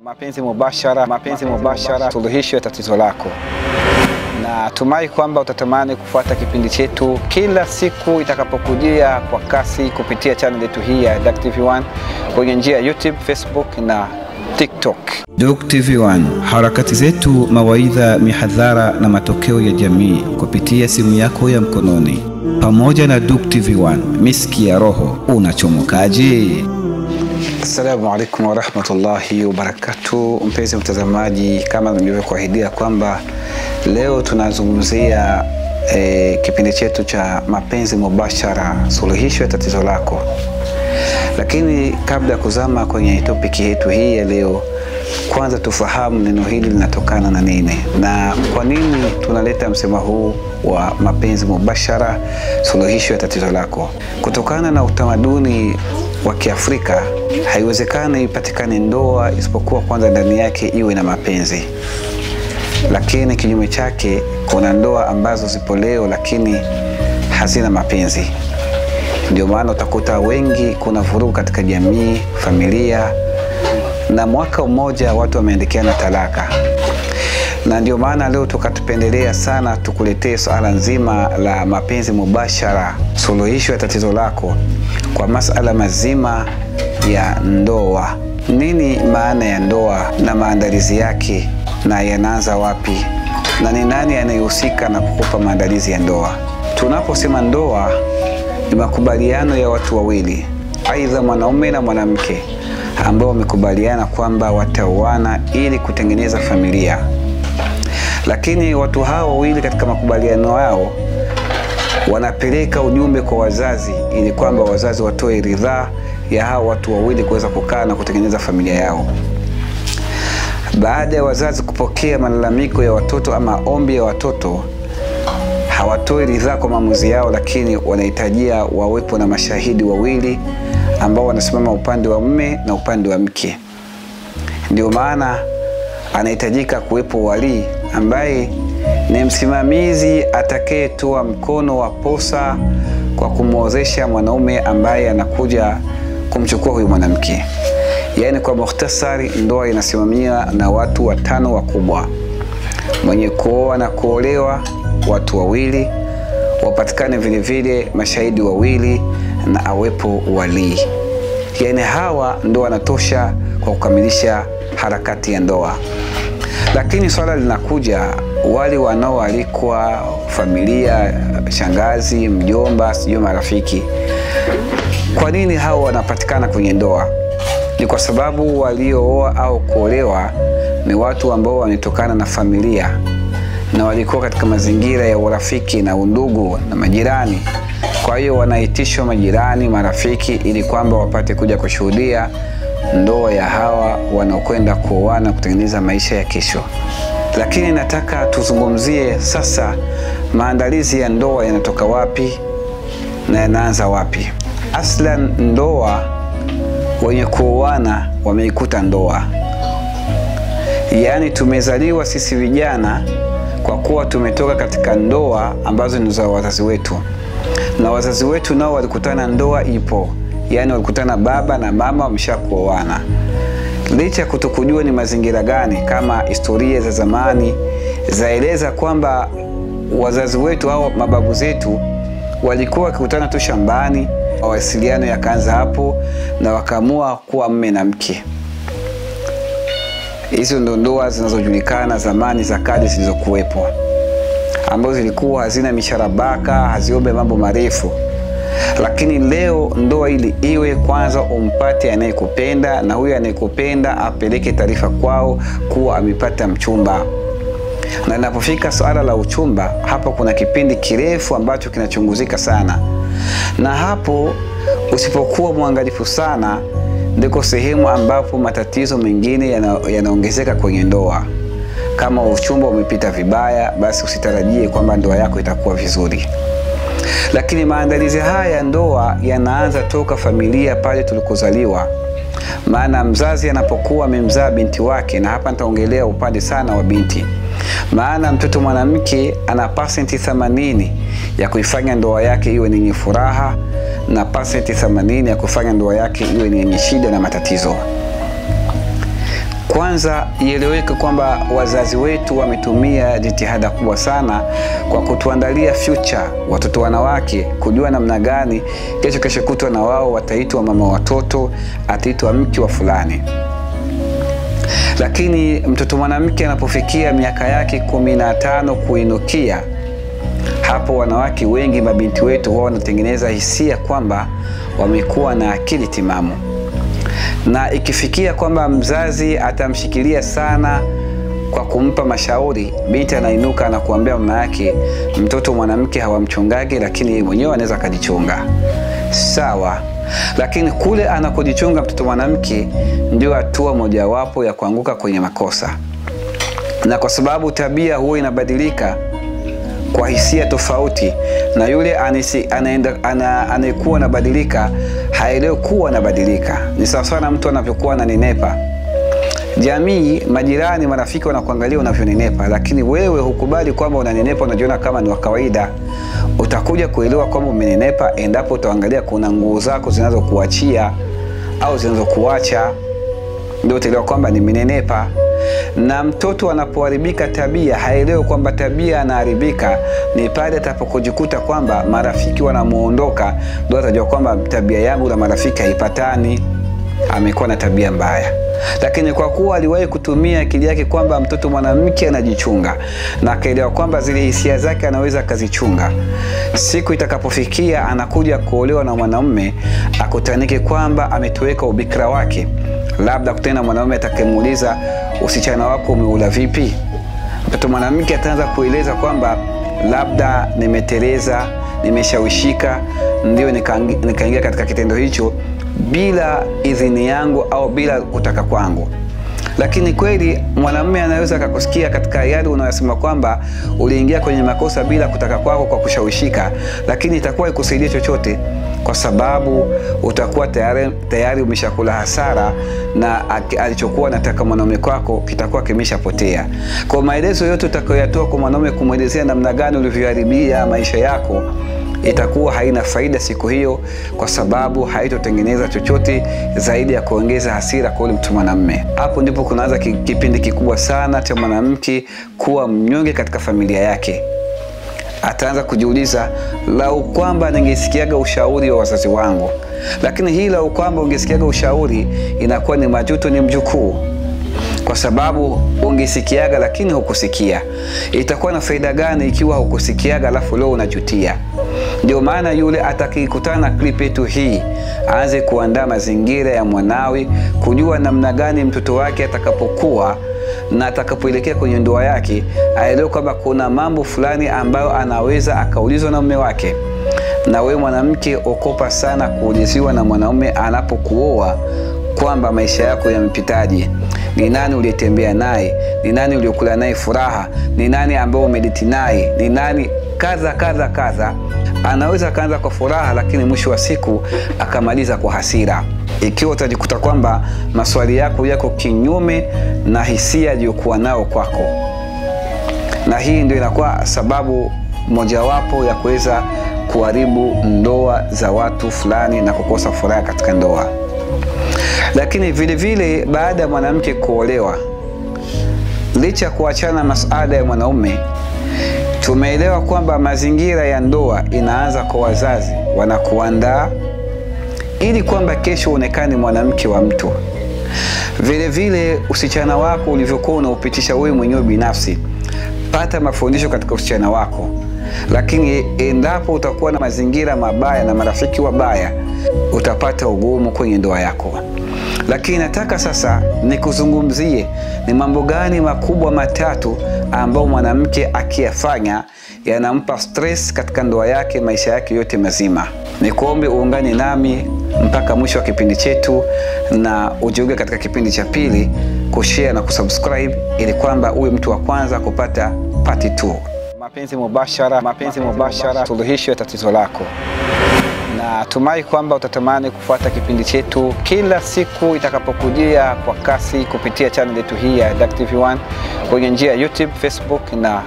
Mapenzi mubashara, suluhisho ya tatizo lako. Na tumai kwamba utatamani kufuata kipindi chetu kila siku itakapokujia kwa kasi kupitia channel yetu hii ya Duck TV1 kwenye njia ya YouTube, Facebook na TikTok. Duck TV1, harakati zetu, mawaidha, mihadhara na matokeo ya jamii kupitia simu yako ya mkononi. Pamoja na Duck TV1, miski ya roho, unachomokaje? Assalamu alaikum wa rahmatullahi wa barakatuh. Mpenzi mtazamaji, kama nilivyokuahidia kwamba leo tunazungumzia kipindi chetu cha mapenzi mubashara, suluhisho ya tatizo lako. Lakini kabla ya kuzama kwenye topiki yetu hii ya leo, kwanza tufahamu neno hili linatokana na nini na kwa nini tunaleta msemo huu wa mapenzi mubashara, suluhisho ya tatizo lako. Kutokana na utamaduni wa Kiafrika, haiwezekani ipatikane ndoa isipokuwa kwanza ndani yake iwe na mapenzi. Lakini kinyume chake, kuna ndoa ambazo zipo leo lakini hazina mapenzi. Ndio maana utakuta wengi kuna vurugu katika jamii, familia, na mwaka mmoja watu wameandikiana talaka. Na ndio maana leo tukatupendelea sana tukuletee swala nzima la mapenzi mubashara, suluhisho ya tatizo lako kwa masala mazima ya ndoa. Nini maana ya ndoa na maandalizi yake, na yanaanza wapi, na ni nani anayehusika na kukupa maandalizi ya ndoa? Tunaposema ndoa, ni makubaliano ya watu wawili, aidha mwanaume na mwanamke, ambao wamekubaliana kwamba wataoana ili kutengeneza familia. Lakini watu hao wawili katika makubaliano yao wanapeleka ujumbe kwa wazazi ili kwamba wazazi watoe ridhaa ya hao watu wawili kuweza kukaa na kutengeneza familia yao. Baada ya wazazi kupokea malalamiko ya watoto ama ombi ya watoto, hawatoi ridhaa kwa maamuzi yao, lakini wanahitajia wawepo na mashahidi wawili ambao wanasimama upande wa mume na upande wa mke. Ndio maana anahitajika kuwepo wali ambaye ni msimamizi atakayetoa mkono wa posa kwa kumwozesha mwanaume ambaye anakuja kumchukua huyu mwanamke. Yaani kwa mukhtasari, ndoa inasimamiwa na watu watano wakubwa: mwenye kuoa na kuolewa watu wawili, wapatikane vile vile mashahidi wawili, na awepo wali. Yaani hawa ndio wanatosha kwa kukamilisha harakati ya ndoa. Lakini swala linakuja, wale wanaoalikwa, familia, shangazi, mjomba, sijui marafiki, kwa nini hao wanapatikana kwenye ndoa? Ni kwa sababu waliooa au kuolewa ni watu ambao wanatokana na familia na walikuwa katika mazingira ya urafiki na undugu na majirani. Kwa hiyo wanaitishwa majirani, marafiki, ili kwamba wapate kuja kushuhudia ndoa ya hawa wanaokwenda kuoana kutengeneza maisha ya kesho. Lakini nataka tuzungumzie sasa maandalizi ya ndoa yanatoka wapi na yanaanza wapi. Aslan, ndoa, wenye kuoana wameikuta ndoa. Yaani tumezaliwa sisi vijana kwa kuwa tumetoka katika ndoa ambazo ni za wazazi wetu, na wazazi wetu nao walikutana ndoa ipo. Yaani walikutana baba na mama wameshakuoana. Licha kutokujua ni mazingira gani, kama historia za zamani zaeleza kwamba wazazi wetu au mababu zetu walikuwa wakikutana tu shambani, mawasiliano yakaanza hapo na wakaamua kuwa mume na mke. Hizo ndo ndoa zinazojulikana zamani za kale zilizokuwepo, ambazo zilikuwa hazina misharabaka, haziombe mambo marefu. Lakini leo ndoa ili iwe, kwanza umpate anayekupenda, na huyo anayekupenda apeleke taarifa kwao kuwa amepata mchumba. Na inapofika swala la uchumba, hapo kuna kipindi kirefu ambacho kinachunguzika sana. Na hapo usipokuwa mwangalifu sana, ndiko sehemu ambapo matatizo mengine yanaongezeka kwenye ndoa. Kama uchumba umepita vibaya, basi usitarajie kwamba ndoa yako itakuwa vizuri. Lakini maandalizi haya ya ndoa yanaanza toka familia, pale tulikozaliwa. Maana mzazi anapokuwa amemzaa binti wake, na hapa nitaongelea upande sana wa binti, maana mtoto mwanamke ana pasenti 80 ya kuifanya ndoa yake iwe yenye furaha, na pasenti 80 ya kufanya ndoa yake iwe yenye shida na matatizo. Kwanza ieleweke kwamba wazazi wetu wametumia jitihada kubwa sana kwa kutuandalia future watoto wanawake, kujua namna gani kesho kutwa na wao wataitwa mama watoto, ataitwa mke wa fulani. Lakini mtoto mwanamke anapofikia miaka yake 15 kuinukia, hapo wanawake wengi, mabinti wetu, wao wanatengeneza hisia kwamba wamekuwa na akili timamu. Na ikifikia kwamba mzazi atamshikilia sana kwa kumpa mashauri, binti anainuka na kuambia mama yake, mtoto mwanamke hawamchungagi, lakini yeye mwenyewe anaweza kujichunga. Sawa. Lakini kule anakojichunga mtoto mwanamke ndio hatua mojawapo ya kuanguka kwenye makosa. Na kwa sababu tabia huwa inabadilika kwa hisia tofauti, na yule anayekuwa anabadilika haelewi kuwa anabadilika. Ni sawa sana mtu anavyokuwa ananenepa. Jamii, majirani, marafiki wanakuangalia unavyonenepa, lakini wewe hukubali kwamba unanenepa, unajiona kama ni wa kawaida. Utakuja kuelewa kwamba umenenepa endapo utaangalia kuna nguo zako zinazokuachia au zinazokuacha, ndio utaelewa kwamba nimenenepa. Na mtoto anapoharibika tabia, haelewi kwamba tabia anaharibika ni pale atapokujikuta kwamba marafiki wanamuondoka, ndio atajua kwamba tabia yangu na marafiki haipatani, amekuwa na tabia mbaya. Lakini kwa kuwa aliwahi kutumia akili yake kwamba mtoto mwanamke anajichunga, na akaelewa kwamba zile hisia zake anaweza kazichunga, siku itakapofikia anakuja kuolewa na mwanamume, akutanike kwamba ametoweka ubikra wake, labda kutana mwanamume atakayemuuliza, usichana wako umeula vipi? Mtoto mwanamke ataanza kueleza kwamba labda nimeteleza, nimeshawishika, ndio nikaingia katika kitendo hicho bila idhini yangu au bila kutaka kwangu. Lakini kweli mwanamume anaweza akakusikia katika yale unayosema kwamba uliingia kwenye makosa bila kutaka kwako, kwa kushawishika, lakini itakuwa ikusaidia chochote, kwa sababu utakuwa tayari umeshakula hasara, na alichokuwa nataka mwanamume kwako kitakuwa kimeshapotea. Kwa maelezo yote utakayoyatoa kwa mwanamume kumwelezea namna gani ulivyoharibia maisha yako, itakuwa haina faida siku hiyo, kwa sababu haitotengeneza chochote zaidi ya kuongeza hasira kwa yule mtu mwanamume. Hapo ndipo kunaanza kipindi kikubwa sana cha mwanamke kuwa mnyonge katika familia yake. Ataanza kujiuliza, lau kwamba ningesikiaga ushauri wa wazazi wangu. Lakini hii lau kwamba ungesikiaga ushauri inakuwa ni majuto, ni mjukuu, kwa sababu ungesikiaga lakini hukusikia. Itakuwa na faida gani ikiwa hukusikiaga alafu leo unajutia? Ndio maana yule atakikutana na clip yetu hii aanze kuandaa mazingira ya mwanawe, kujua namna gani mtoto wake atakapokuwa na atakapoelekea kwenye ndoa yake, aelewe kwamba kuna mambo fulani ambayo anaweza akaulizwa na mume wake. Na wewe mwanamke, okopa sana kuuliziwa na mwanaume anapokuoa kwamba maisha yako yamepitaje, ni nani uliyetembea naye, ni nani uliyokula naye furaha, ni nani ambao umedate naye, ni nani kadha. Anaweza kaanza kwa furaha, lakini mwisho wa siku akamaliza kwa hasira, ikiwa utajikuta kwamba maswali yako kinyume na hisia aliyokuwa nao kwako. Na hii ndio inakuwa sababu mojawapo ya kuweza kuharibu ndoa za watu fulani na kukosa furaha katika ndoa. Lakini vile vile baada ya mwanamke kuolewa, licha kuachana masuala ya mwanaume, tumeelewa kwamba mazingira ya ndoa inaanza kwa wazazi, wanakuandaa ili kwamba kesho uonekane mwanamke wa mtu. Vile vile usichana wako ulivyokuwa unaupitisha wewe mwenyewe binafsi, pata mafundisho katika usichana wako. Lakini endapo utakuwa na mazingira mabaya na marafiki wabaya, utapata ugumu kwenye ndoa yako. Lakini nataka sasa nikuzungumzie ni mambo gani makubwa matatu ambao mwanamke akiyafanya yanampa stress katika ndoa yake maisha yake yote mazima. Nikuombe uungane nami mpaka mwisho wa kipindi chetu, na ujiunge katika kipindi cha pili, kushare na kusubscribe, ili kwamba uwe mtu wa kwanza kupata part 2. Mapenzi mubashara, suluhisho ya tatizo lako. Na tumai kwamba utatamani kufuata kipindi chetu kila siku itakapokujia kwa kasi kupitia channel yetu hii ya Dak TV1 kwenye njia ya YouTube, Facebook na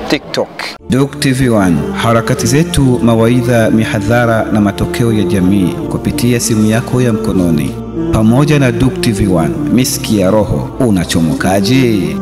TikTok. Duke TV1, harakati zetu, mawaidha, mihadhara na matokeo ya jamii kupitia simu yako ya mkononi. Pamoja na Duke TV1, miski ya roho, unachomokaje?